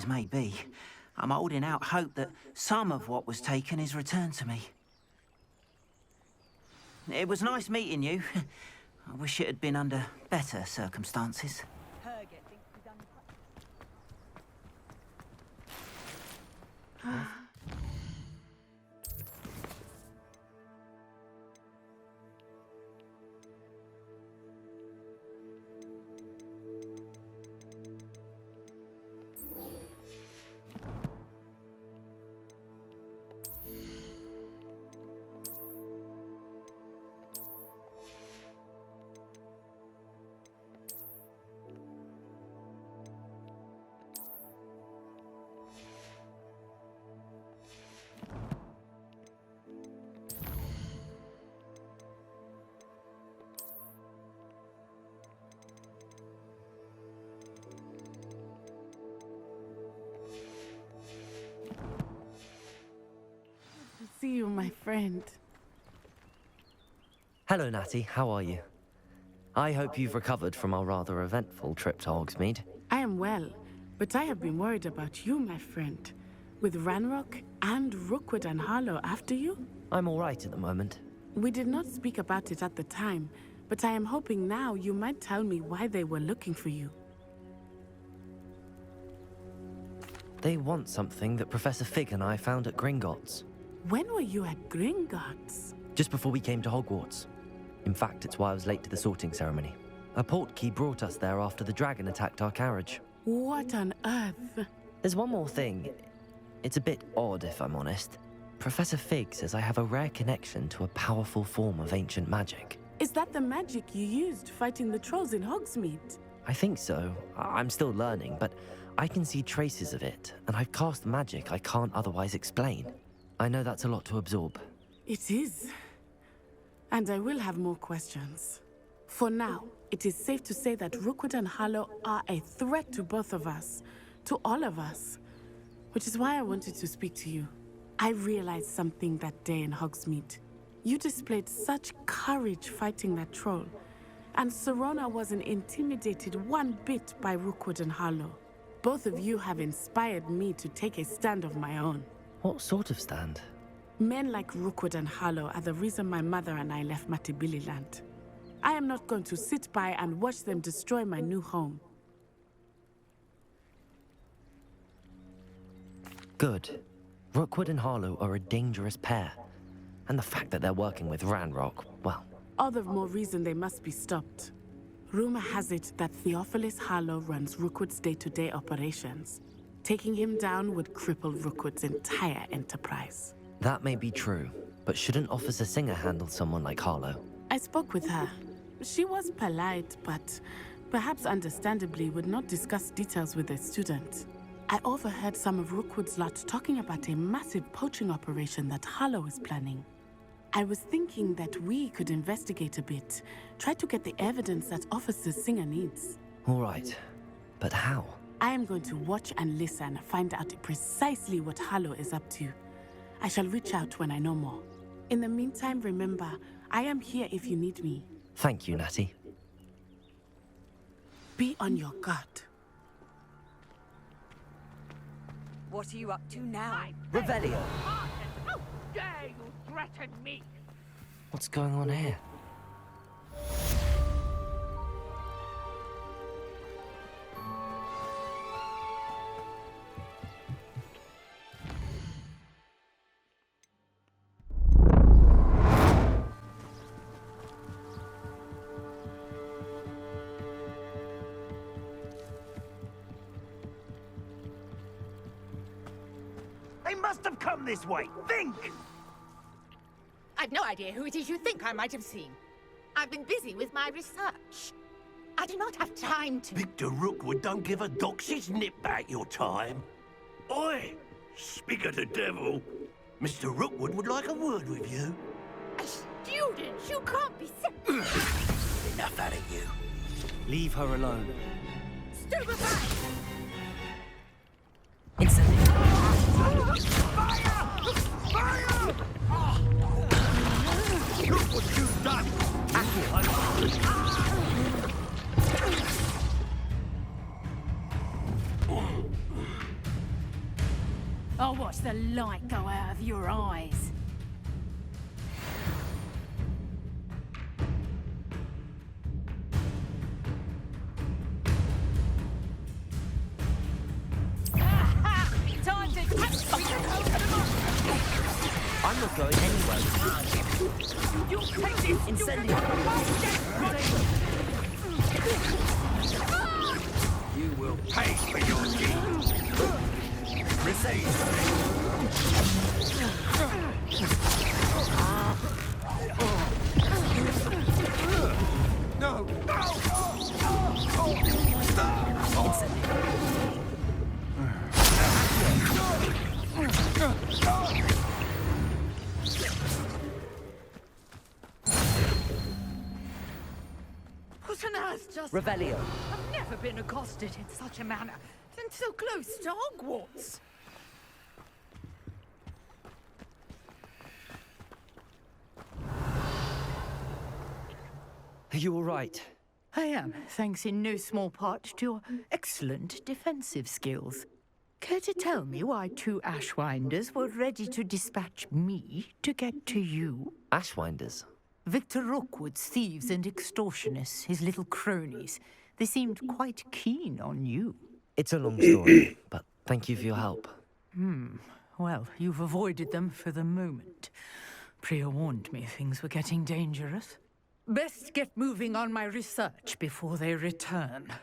may be, I'm holding out hope that some of what was taken is returned to me. It was nice meeting you. I wish it had been under better circumstances. See you, my friend. Hello, Natty. How are you? I hope you've recovered from our rather eventful trip to Hogsmeade. I am well, but I have been worried about you, my friend. With Ranrock and Rookwood and Harlow after you? I'm all right at the moment. We did not speak about it at the time, but I am hoping now you might tell me why they were looking for you. They want something that Professor Fig and I found at Gringotts. When were you at Gringotts? Just before we came to Hogwarts. In fact, it's why I was late to the sorting ceremony. A portkey brought us there after the dragon attacked our carriage. What on earth? There's one more thing. It's a bit odd, if I'm honest. Professor Fig says I have a rare connection to a powerful form of ancient magic. Is that the magic you used fighting the trolls in Hogsmeade? I think so. I'm still learning, but I can see traces of it, and I've cast magic I can't otherwise explain. I know that's a lot to absorb. It is. And I will have more questions. For now, it is safe to say that Rookwood and Harlow are a threat to both of us, to all of us. Which is why I wanted to speak to you. I realized something that day in Hogsmeade. You displayed such courage fighting that troll, and Serona wasn't intimidated one bit by Rookwood and Harlow. Both of you have inspired me to take a stand of my own. What sort of stand? Men like Rookwood and Harlow are the reason my mother and I left Matabeleland. I am not going to sit by and watch them destroy my new home. Good. Rookwood and Harlow are a dangerous pair. And the fact that they're working with Ranrock, well... All the more reason they must be stopped. Rumor has it that Theophilus Harlow runs Rookwood's day-to-day operations. Taking him down would cripple Rookwood's entire enterprise. That may be true, but shouldn't Officer Singer handle someone like Harlow? I spoke with her. She was polite, but perhaps understandably would not discuss details with a student. I overheard some of Rookwood's lot talking about a massive poaching operation that Harlow is planning. I was thinking that we could investigate a bit, try to get the evidence that Officer Singer needs. All right, but how? I am going to watch and listen, find out precisely what Harlow is up to. I shall reach out when I know more. In the meantime, remember, I am here if you need me. Thank you, Natty. Be on your guard. What are you up to now? Revelio! How dare you threaten me? What's going on here? They must have come this way. Think! I've no idea who it is you think I might have seen. I've been busy with my research. I do not have time to... Victor Rookwood don't give a doxy's nip back your time. Oi! Speak of the devil. Mr. Rookwood would like a word with you. A student? You can't be Enough out of you. Leave her alone. Stupefy! Incendiary! Fire! Fire! Look what you've done! the light go out of your eyes. Time to I'm not going anywhere with You'll take this. Incendio. You will pay for your deeds. Receive. No. What on earth just... Revelio. I've never been accosted in such a manner, and so close to Hogwarts. Are you all right? I am, thanks in no small part to your excellent defensive skills. Care to tell me why two Ashwinders were ready to dispatch me to get to you? Ashwinders. Victor Rookwood's thieves and extortionists, his little cronies. They seemed quite keen on you. It's a long story, but thank you for your help. Well, you've avoided them for the moment. Priya warned me things were getting dangerous. Best get moving on my research before they return.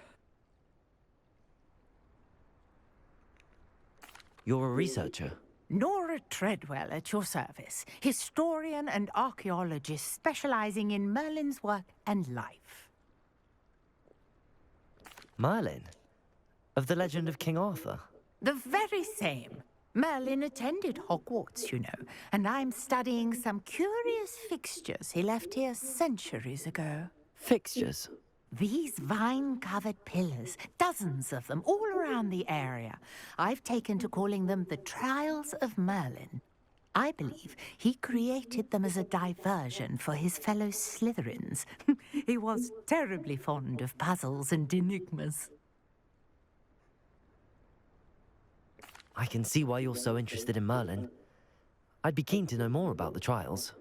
You're a researcher? Nora Treadwell at your service, historian and archaeologist specializing in Merlin's work and life. Merlin? Of the legend of King Arthur? The very same. Merlin attended Hogwarts, you know, and I'm studying some curious fixtures he left here centuries ago. Fixtures? These vine-covered pillars, dozens of them, all around the area. I've taken to calling them the Trials of Merlin. I believe he created them as a diversion for his fellow Slytherins. He was terribly fond of puzzles and enigmas. I can see why you're so interested in Merlin. I'd be keen to know more about the trials.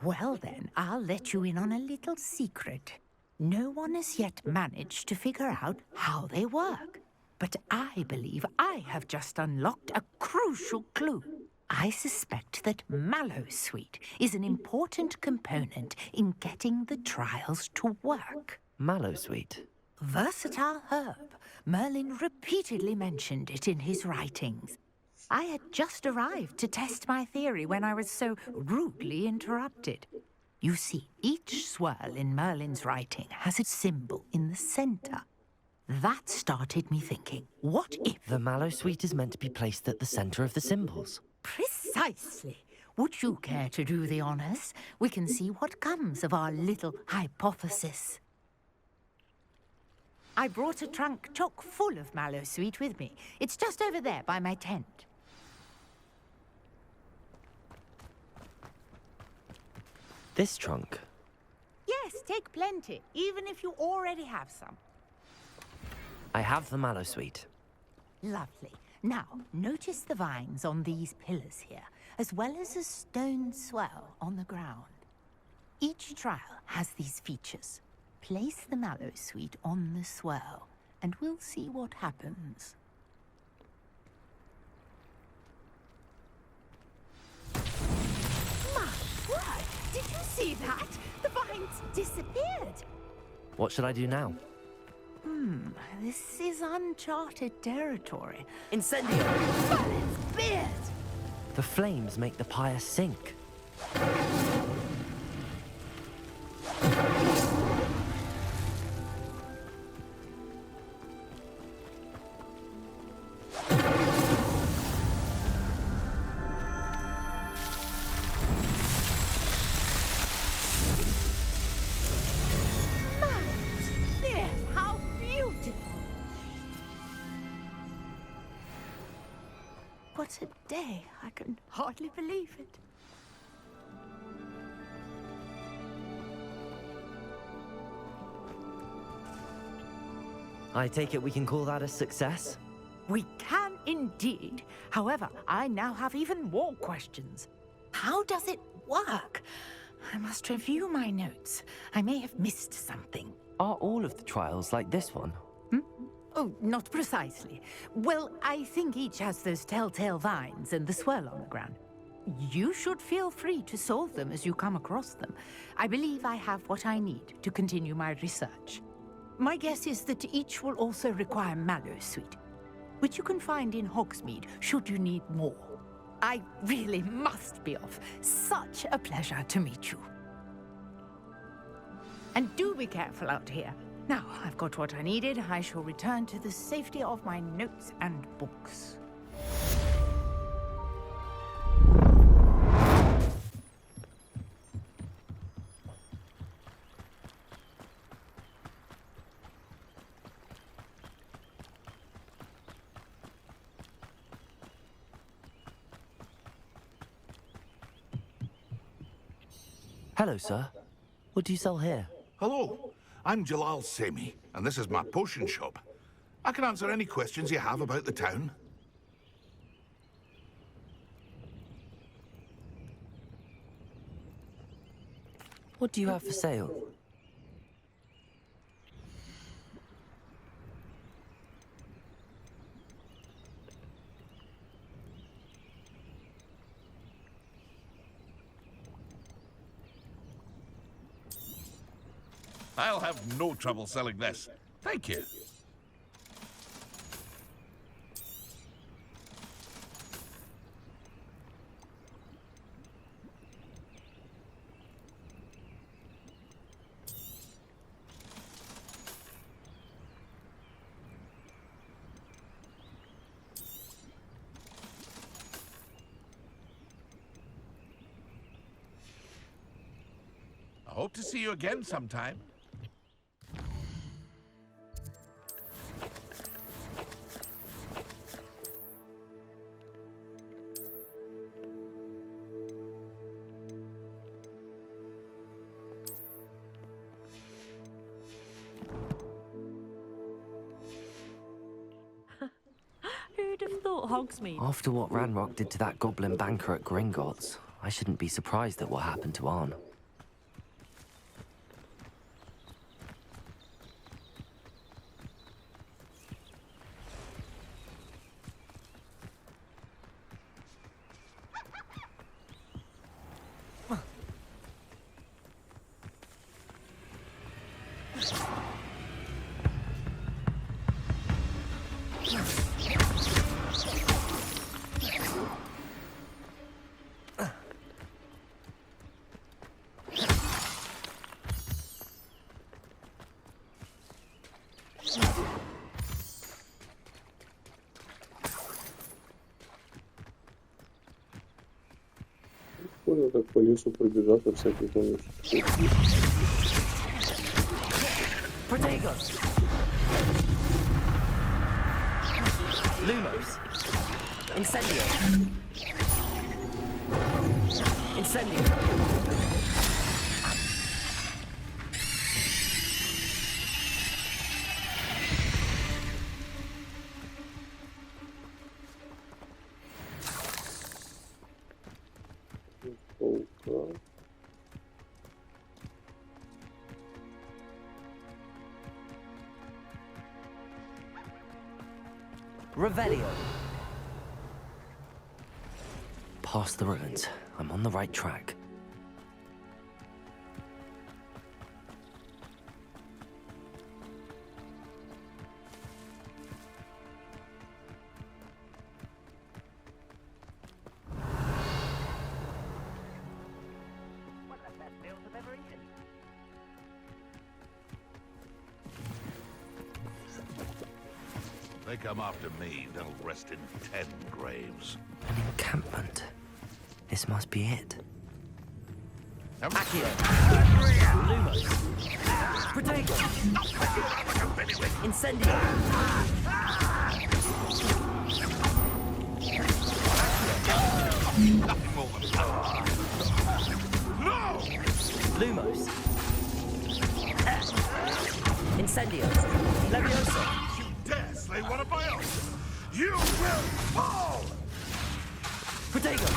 Well then, I'll let you in on a little secret. No one has yet managed to figure out how they work. But I believe I have just unlocked a crucial clue. I suspect that Mallowsweet is an important component in getting the trials to work. Mallowsweet? Versatile herb. Merlin repeatedly mentioned it in his writings. I had just arrived to test my theory when I was so rudely interrupted. You see, each swirl in Merlin's writing has a symbol in the center. That started me thinking, what if... The Mallowsweet is meant to be placed at the center of the symbols. Precisely. Would you care to do the honors? We can see what comes of our little hypothesis. I brought a trunk chock full of Mallowsweet with me. It's just over there by my tent. This trunk? Yes, take plenty, even if you already have some. I have the Mallowsweet. Lovely. Now, notice the vines on these pillars here, as well as a stone swell on the ground. Each trial has these features. Place the Mallowsweet on the swirl, and we'll see what happens. My word! Did you see that? The vines disappeared. What should I do now? This is uncharted territory. Incendio! Merlin's beard! The flames make the pyre sink. How beautiful! What a day! I can hardly believe it. I take it we can call that a success? We can indeed. However, I now have even more questions. How does it work? I must review my notes. I may have missed something. Are all of the trials like this one? Oh, not precisely. Well, I think each has those telltale vines and the swirl on the ground. You should feel free to solve them as you come across them. I believe I have what I need to continue my research. My guess is that each will also require mallow sweet, which you can find in Hogsmeade should you need more. I really must be off. Such a pleasure to meet you. And do be careful out here. Now, I've got what I needed. I shall return to the safety of my notes and books. Hello, sir. What do you sell here? Hello, I'm Jalal Semi, and this is my potion shop. I can answer any questions you have about the town. What do you have for sale? I'll have no trouble selling this. Thank you. I hope to see you again sometime. Who'd have thought Hogsmeade? After what Ranrock did to that goblin banker at Gringotts, I shouldn't be surprised at what happened to Arn. Понял, так по лесу пробежаться всяких там. Protagos! Lumos! Incendio! Incendio! Revelio. Past the ruins. I'm on the right track. One of the best meals I've ever eaten. They come after me, they'll rest in 10 graves. An encampment. This must be it. Accio! Lumos! Protego! Incendio! Nothing more than power. No! Lumos! Incendio! Levioso! You dare slay one of my own! You will fall! Protego!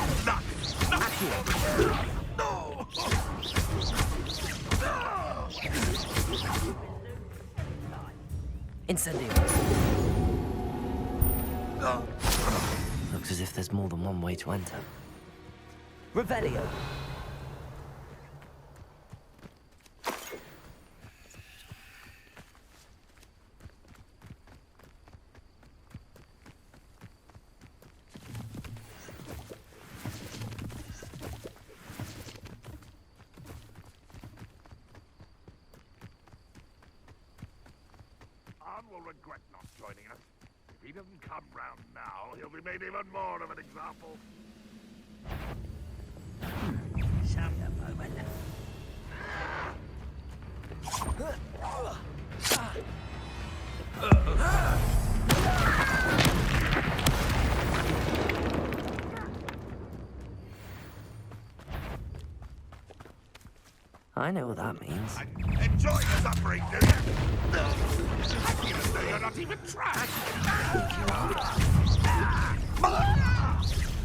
Accio! No! Incendio! Looks as if there's more than one way to enter. Revelio! Will regret not joining us. If he doesn't come round now, he'll be made even more of an example. Sound a moment. I know what that means. Enjoy the suffering, do you? I feel as though you're not even trying.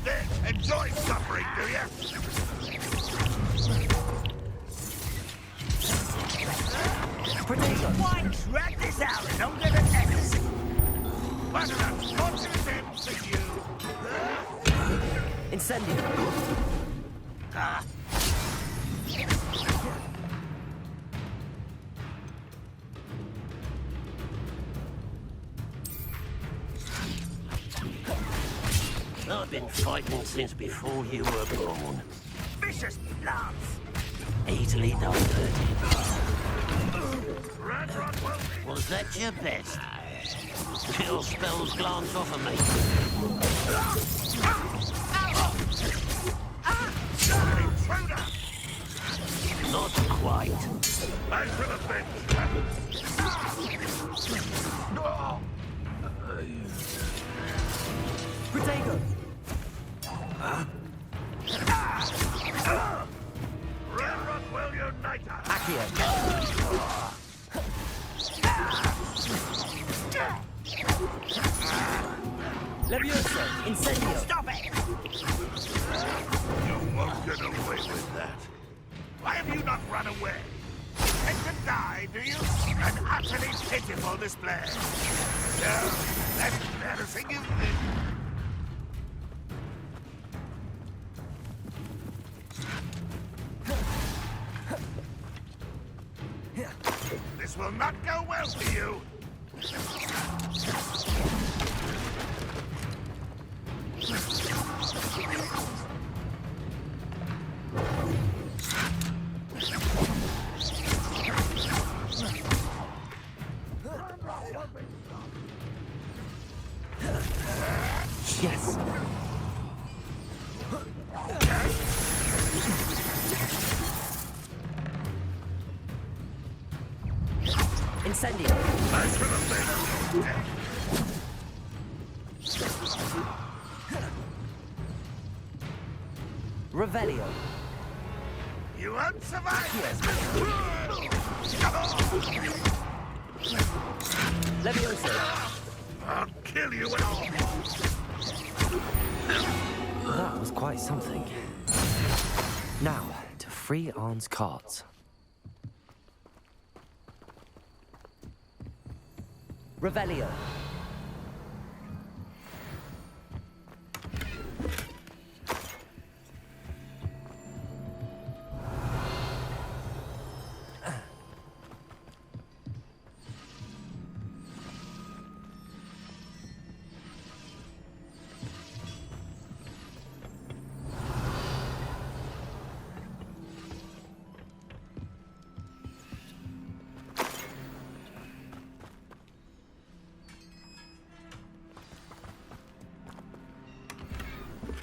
There, enjoy suffering, do you? Why drag this out and don't get an X? What an unfortunate end for you. Incendio! I've been fighting since before you were born. Vicious bloods. Easily diverted. Was that your best? Your spells glance off of me. Intruder! Not quite. I should have been. Protego! Railroad will unite us. Accio! Levioso! Incendio! Stop it! You won't get away with that. Why have you not run away? Intend to die, do you? An utterly pitiful display. No, that's embarrassing, isn't it? This will not go well for you. Yes! Incendio! I should have been dead. Revelio! You won't survive this. Levioso! I'll kill you all. That was quite something. Now, to free Arn's cards. Revelio!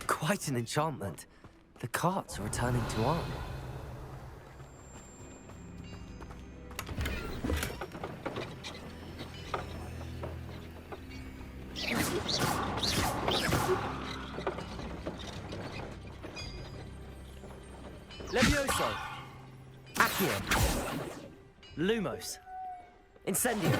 Quite an enchantment. The carts are returning to Arn. Levioso! Accio! Lumos! Incendio!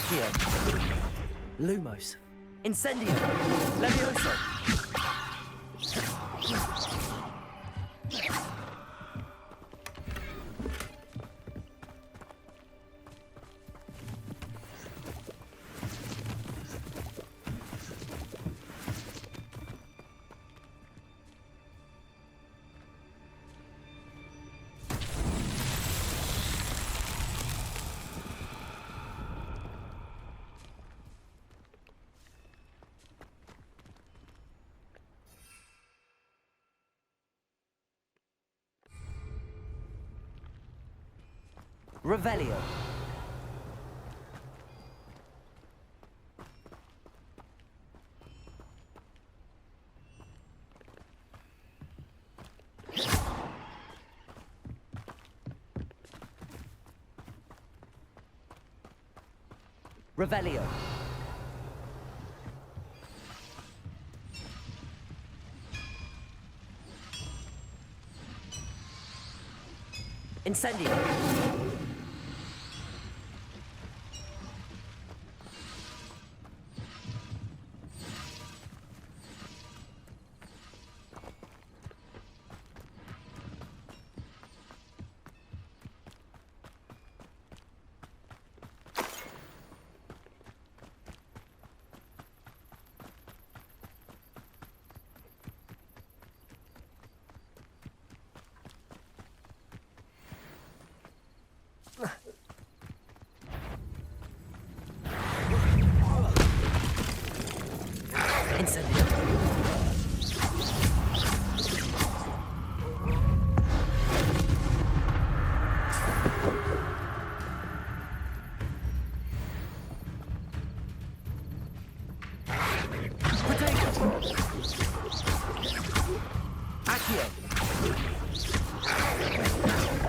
Accio. Lumos. Incendio. Levioso. Revelio. Revelio. Incendio. Incendio. Accio.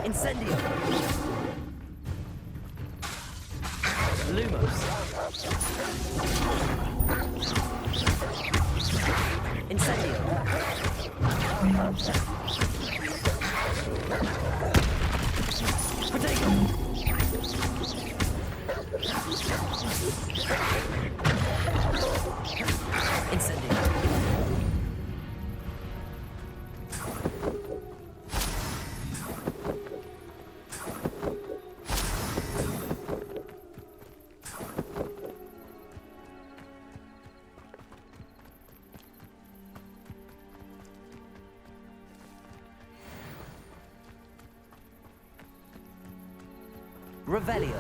Incendio. Lumos. Incendio. Protego. Incendio. Revelio.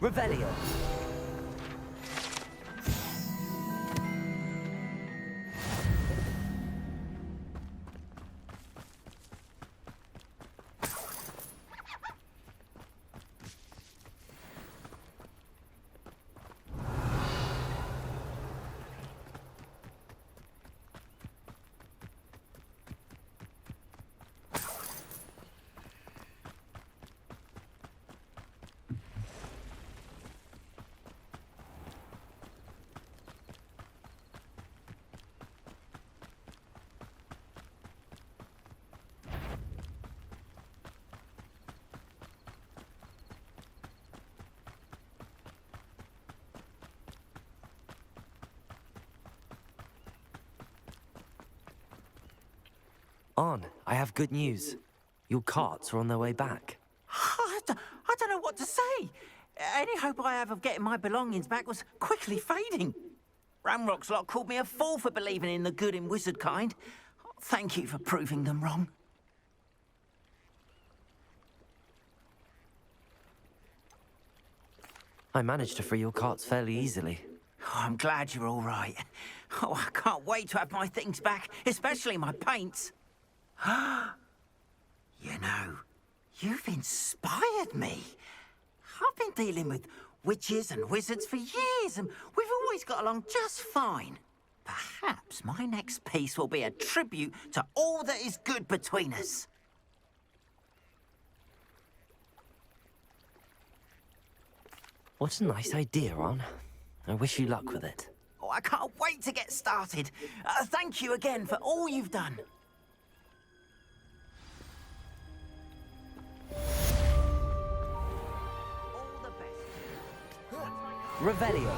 Revelio. Arn, I have good news. Your carts are on their way back. I don't know what to say. Any hope I have of getting my belongings back was quickly fading. Ramrock's lot called me a fool for believing in the good in wizard kind. Thank you for proving them wrong. I managed to free your carts fairly easily. Oh, I'm glad you're all right. Oh, I can't wait to have my things back, especially my paints. You know, you've inspired me. I've been dealing with witches and wizards for years, and we've always got along just fine. Perhaps my next piece will be a tribute to all that is good between us. What a nice idea, Arn. I wish you luck with it. Oh, I can't wait to get started. Thank you again for all you've done. All the best. Revelio.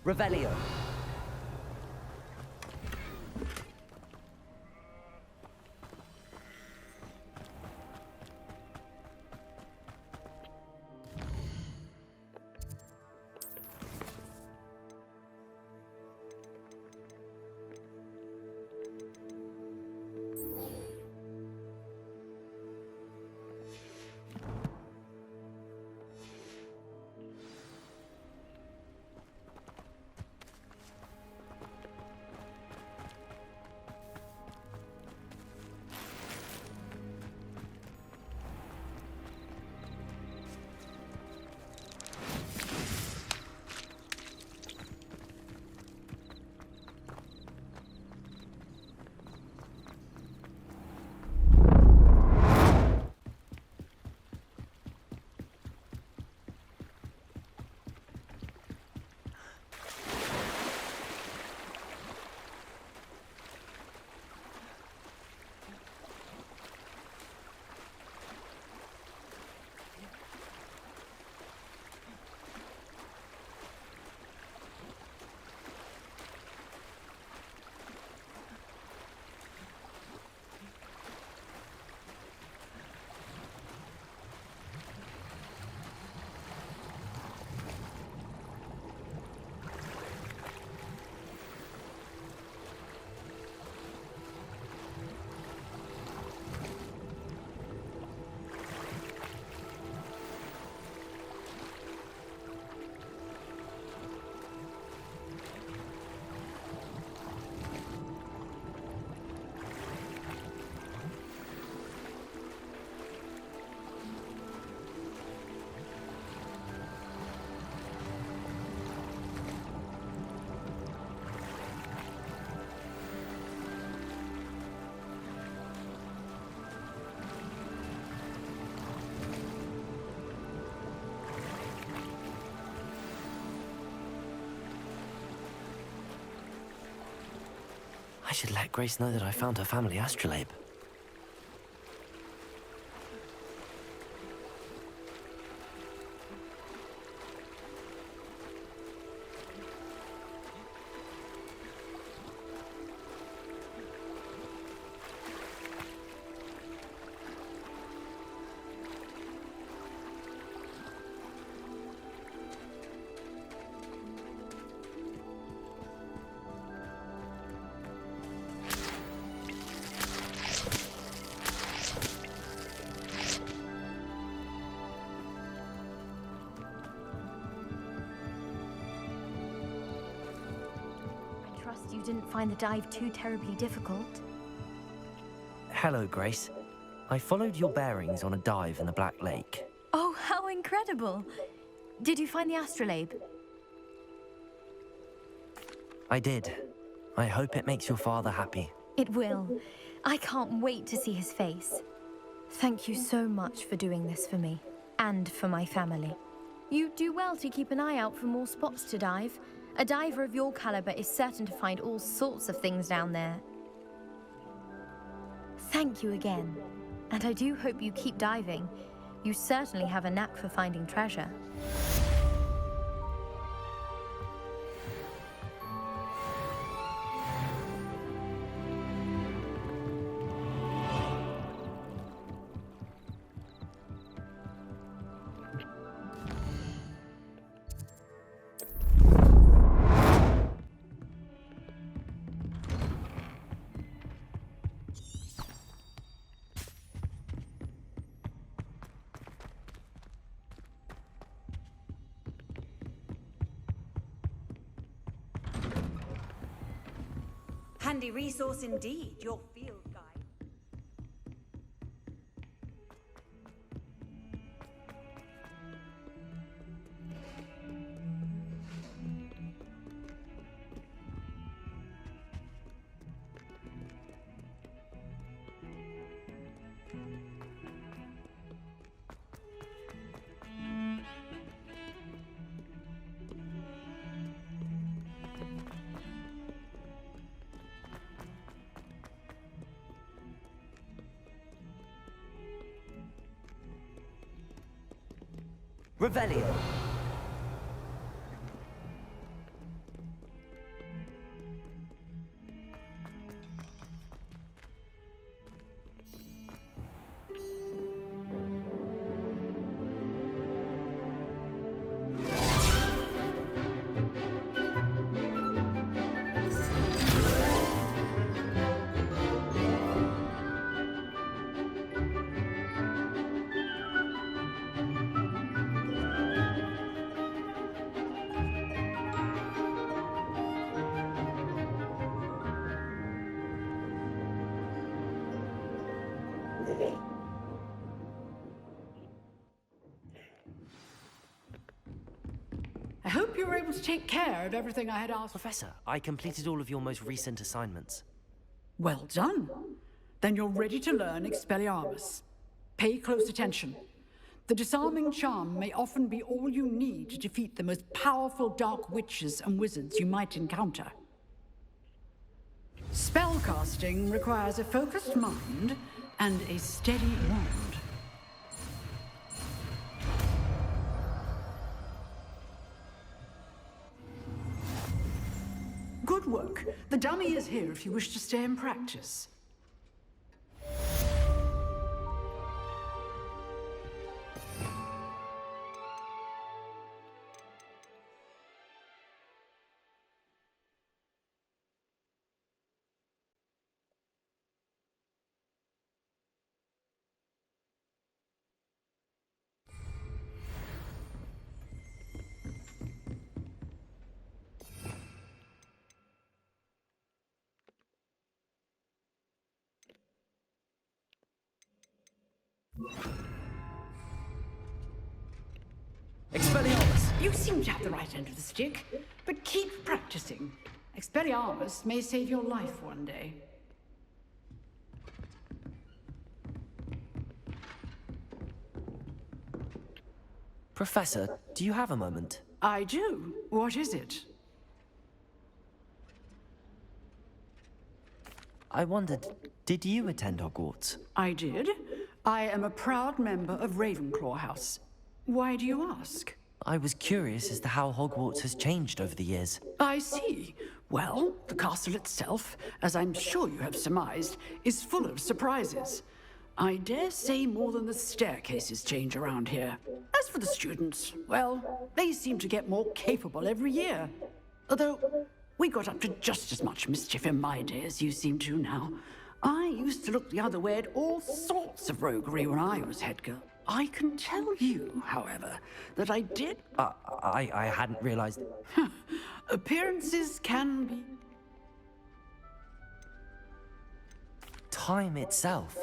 Revelio. I should let Grace know that I found her family astrolabe. You didn't find the dive too terribly difficult. Hello, Grace. I followed your bearings on a dive in the Black Lake. Oh, how incredible! Did you find the astrolabe? I did. I hope it makes your father happy. It will. I can't wait to see his face. Thank you so much for doing this for me, and for my family. You do well to keep an eye out for more spots to dive. A diver of your caliber is certain to find all sorts of things down there. Thank you again, and I do hope you keep diving. You certainly have a knack for finding treasure. Handy resource indeed, your field guide. Revelio. I hope you were able to take care of everything I had asked. Professor, I completed all of your most recent assignments. Well done. Then you're ready to learn Expelliarmus. Pay close attention. The disarming charm may often be all you need to defeat the most powerful dark witches and wizards you might encounter. Spellcasting requires a focused mind and a steady wand. Good work. The dummy is here if you wish to stay and practice. Expelliarmus! You seem to have the right end of the stick, but keep practicing. Expelliarmus may save your life one day. Professor, do you have a moment? I do. What is it? I wondered, did you attend Hogwarts? I did. I am a proud member of Ravenclaw House. Why do you ask? I was curious as to how Hogwarts has changed over the years. I see. Well, the castle itself, as I'm sure you have surmised, is full of surprises. I dare say more than the staircases change around here. As for the students, well, they seem to get more capable every year. Although, we got up to just as much mischief in my day as you seem to now. I used to look the other way at all sorts of roguery when I was head girl. I can tell you, however, that I did... I hadn't realized... Appearances can be... Time itself.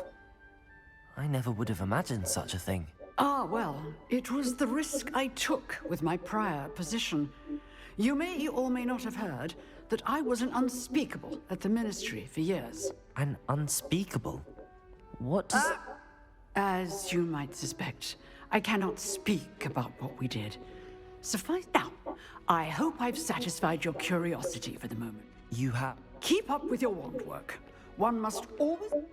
I never would have imagined such a thing. Ah, well, it was the risk I took with my prior position. You may or may not have heard that I was an unspeakable at the Ministry for years. An unspeakable? What does... As you might suspect, I cannot speak about what we did. Suffice now, I hope I've satisfied your curiosity for the moment. You have... Keep up with your wand work. One must always...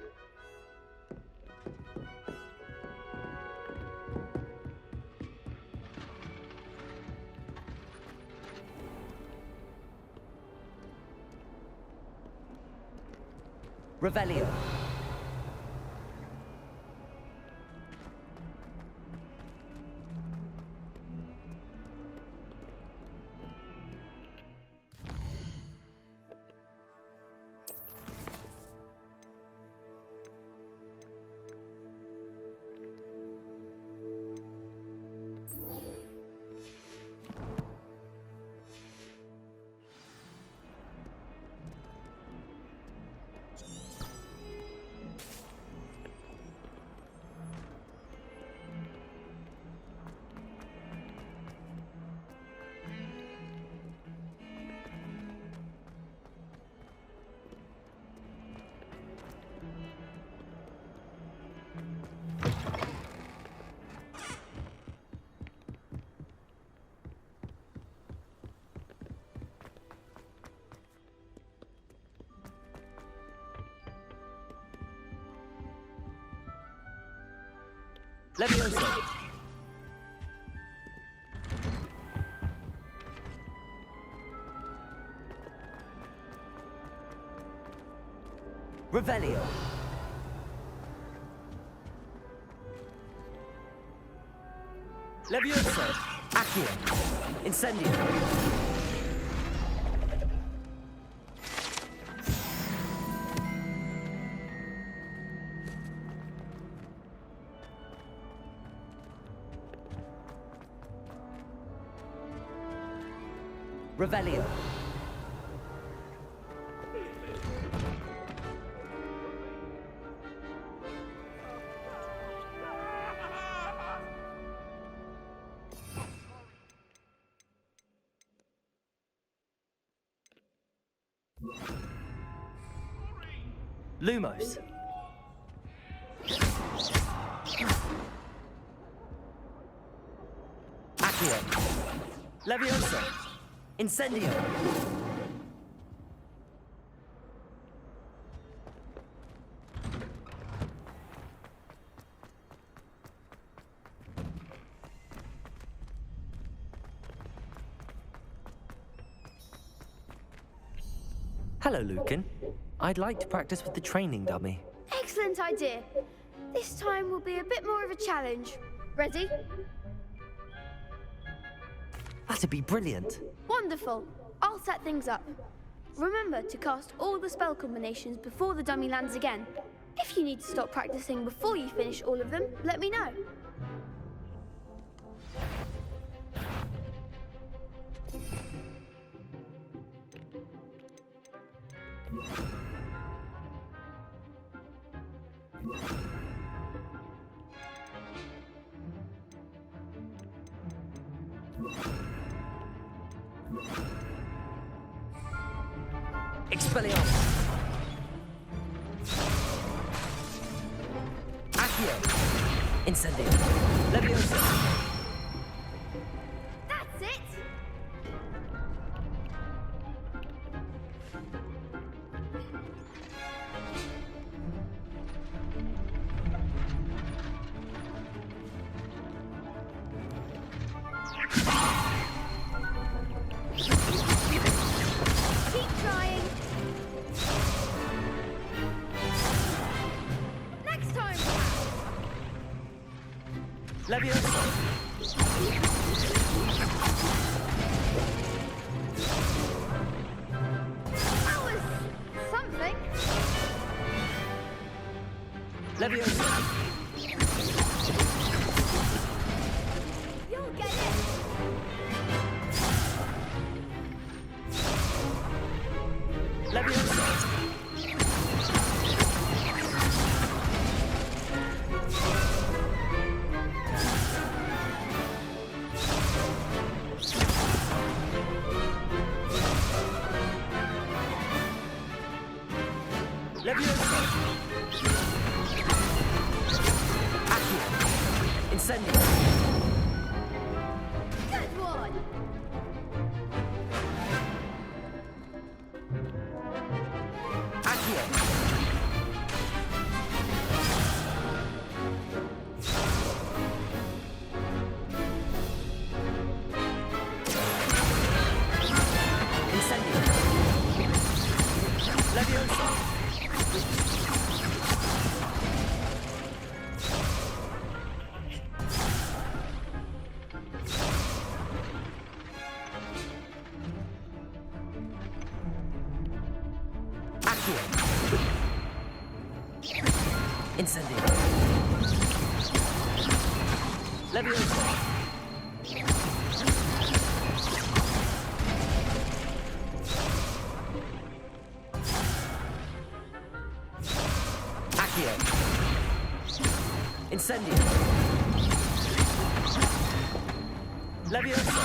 Revelio. Levioso. Revelio. Levioso. Accio. Incendio. Revelio. Lumos. Accio. Levioso. Incendio. Hello, Lucan. I'd like to practice with the training dummy. Excellent idea. This time will be a bit more of a challenge. Ready? That'd be brilliant. Wonderful. I'll set things up. Remember to cast all the spell combinations before the dummy lands again. If you need to stop practicing before you finish all of them, let me know. Expelliarmus. Accio. Incendio. Levioso. That's it! Keep trying. Next time. Levioso. That was something. Levioso. You'll get it. Levioso. Incendio. Leviosa. Accio. Incendio. Leviosa.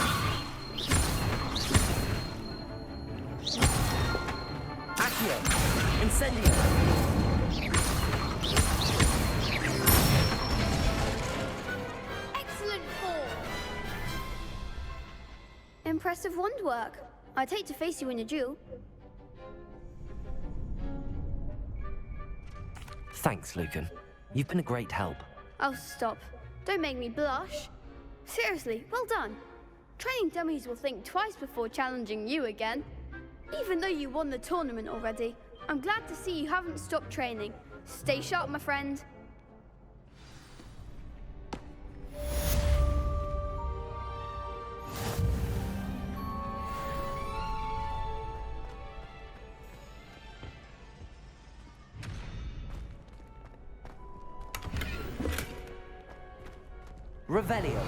Accio. Incendio. Impressive wand work. I'd hate to face you in a duel. Thanks, Lucan. You've been a great help. Oh, stop. Don't make me blush. Seriously, well done. Training dummies will think twice before challenging you again. Even though you won the tournament already, I'm glad to see you haven't stopped training. Stay sharp, my friend. Revelio.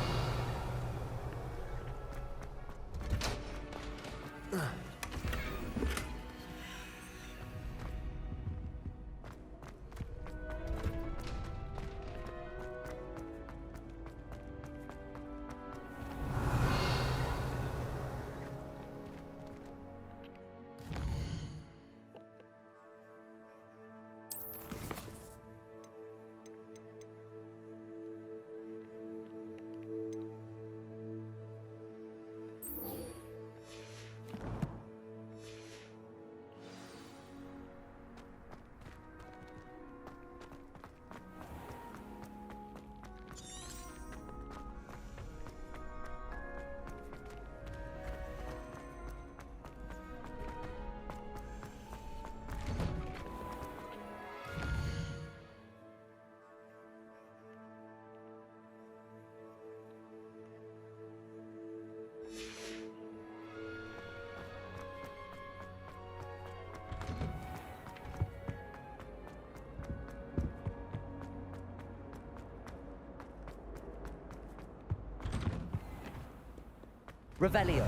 Revelio.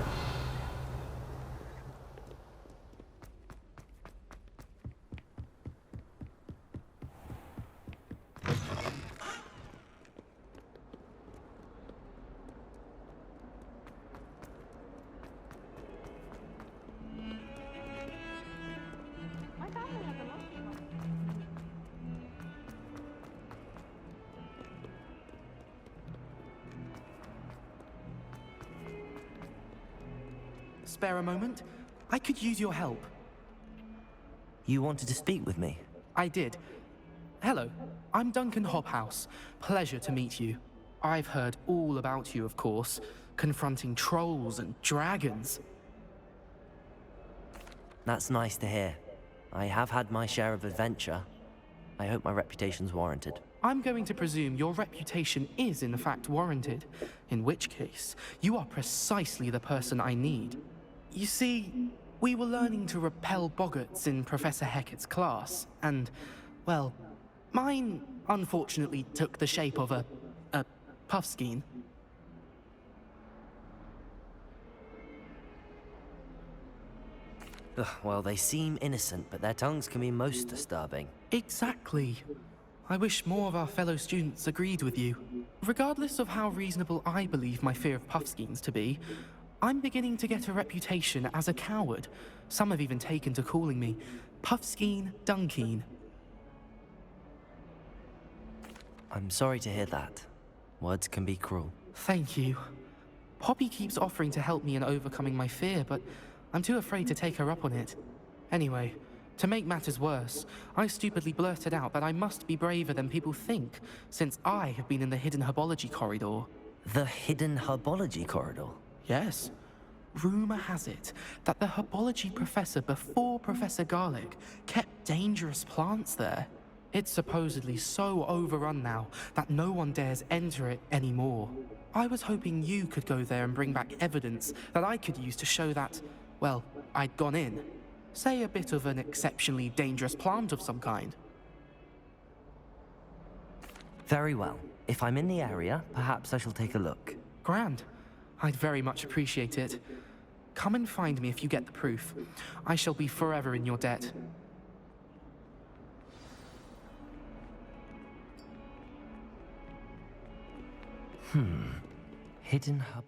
Spare a moment? I could use your help. You wanted to speak with me? I did. Hello, I'm Duncan Hobhouse. Pleasure to meet you. I've heard all about you, of course, confronting trolls and dragons. That's nice to hear. I have had my share of adventure. I hope my reputation's warranted. I'm going to presume your reputation is in fact warranted, in which case, you are precisely the person I need. You see, we were learning to repel boggarts in Professor Hecat's class, and, well, mine unfortunately took the shape of a puffskein. Ugh, well, they seem innocent, but their tongues can be most disturbing. Exactly. I wish more of our fellow students agreed with you. Regardless of how reasonable I believe my fear of puffskeins to be, I'm beginning to get a reputation as a coward. Some have even taken to calling me Puffskein Dunkeen. I'm sorry to hear that. Words can be cruel. Thank you. Poppy keeps offering to help me in overcoming my fear, but I'm too afraid to take her up on it. Anyway, to make matters worse, I stupidly blurted out that I must be braver than people think, since I have been in the hidden herbology corridor. The hidden herbology corridor? Yes. Rumour has it that the herbology professor before Professor Garlic kept dangerous plants there. It's supposedly so overrun now that no one dares enter it anymore. I was hoping you could go there and bring back evidence that I could use to show that, well, I'd gone in. Say a bit of an exceptionally dangerous plant of some kind. Very well. If I'm in the area, perhaps I shall take a look. Grand. I'd very much appreciate it. Come and find me if you get the proof. I shall be forever in your debt. Hidden hub.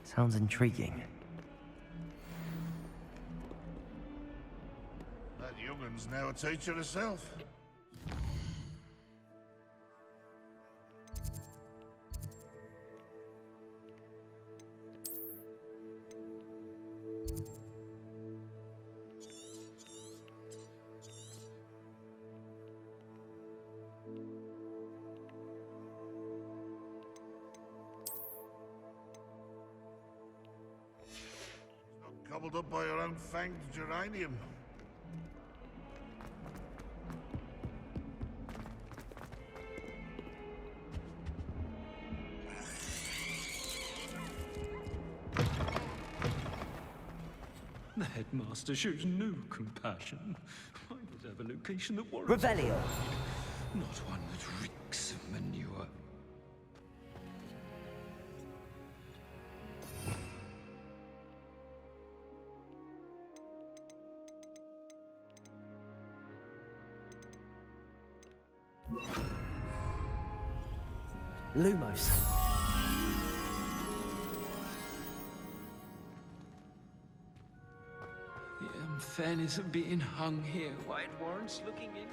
Sounds intriguing. That youngun's now a teacher herself. Gobbled up by your own fanged geranium. The headmaster shows no compassion. Why not have a location that warrants... Revelio! Not one that reeks of manure. Lumos. The unfairness of being hung here, why it warrants looking into.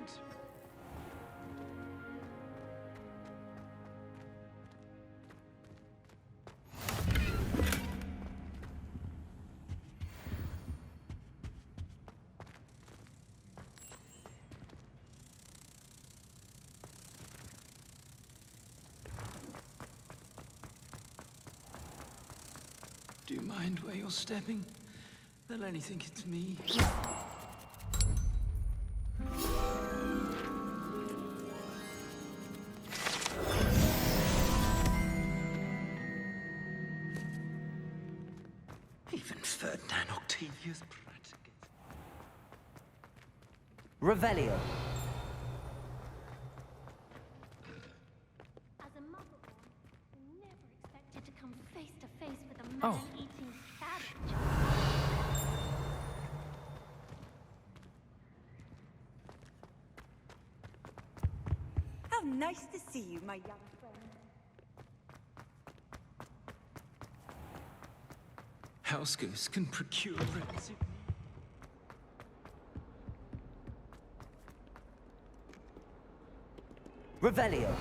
Do you mind where you're stepping? They'll only think it's me. Even Ferdinand Octavius practically. Revelio. As a mother, I never expected to come face to face with a man Oh. eating cabbage. How nice to see you, my young friend. house ghost can procure rents. Revelio.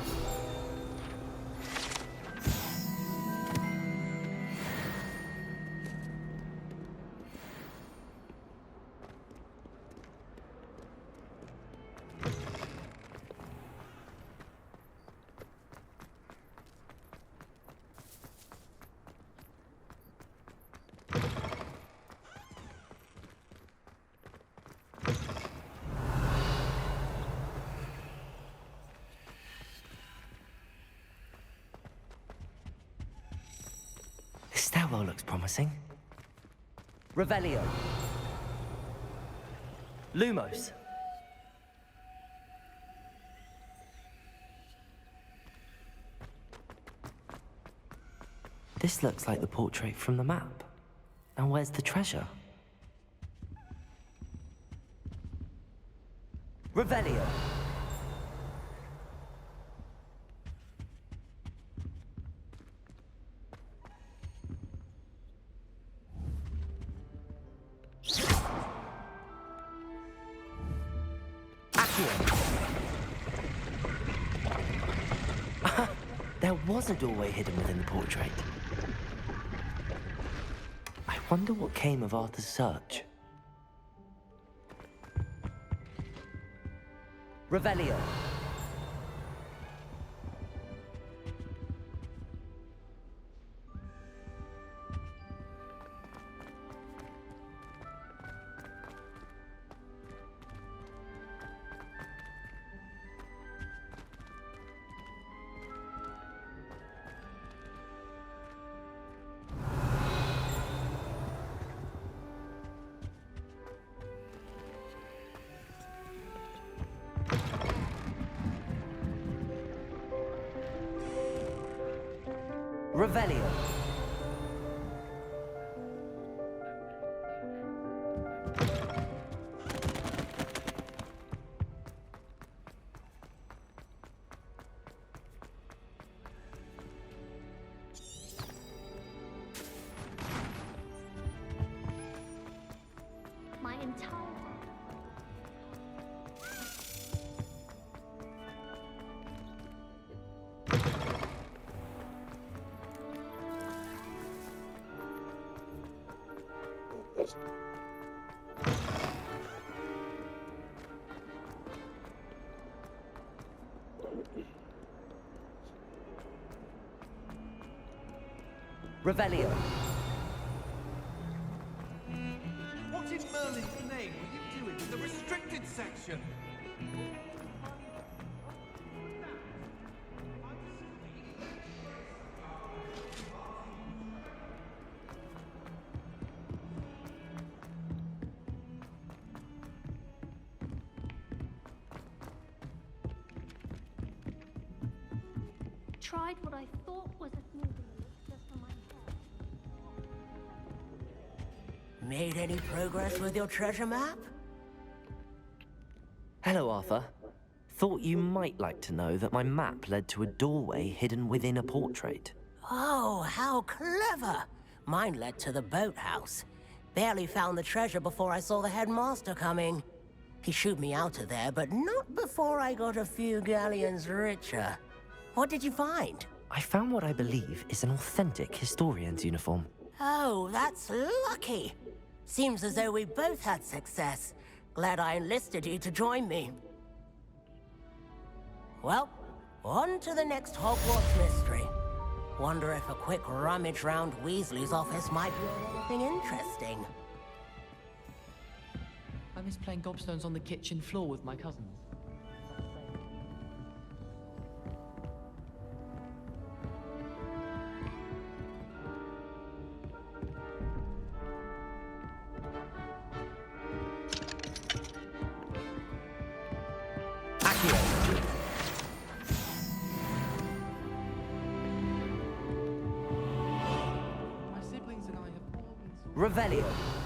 This stairwell looks promising. Revelio. Lumos. This looks like the portrait from the map. Now where's the treasure? Revelio. There was a doorway hidden within the portrait. I wonder what came of Arthur's search. Revelio. Revelio. My entire Revelio. What in Merlin's name were you doing in the restricted section? tried what I thought was a smooth just for my head. Made any progress with your treasure map? Hello, Arthur. Thought you might like to know that my map led to a doorway hidden within a portrait. Oh, how clever! Mine led to the boathouse. Barely found the treasure before I saw the headmaster coming. He shooed me out of there, but not before I got a few galleons richer. What did you find? I found what I believe is an authentic historian's uniform. Oh, that's lucky. Seems as though we both had success. Glad I enlisted you to join me. Well, on to the next Hogwarts mystery. Wonder if a quick rummage round Weasley's office might be anything interesting. I miss playing gobstones on the kitchen floor with my cousins. Revelio.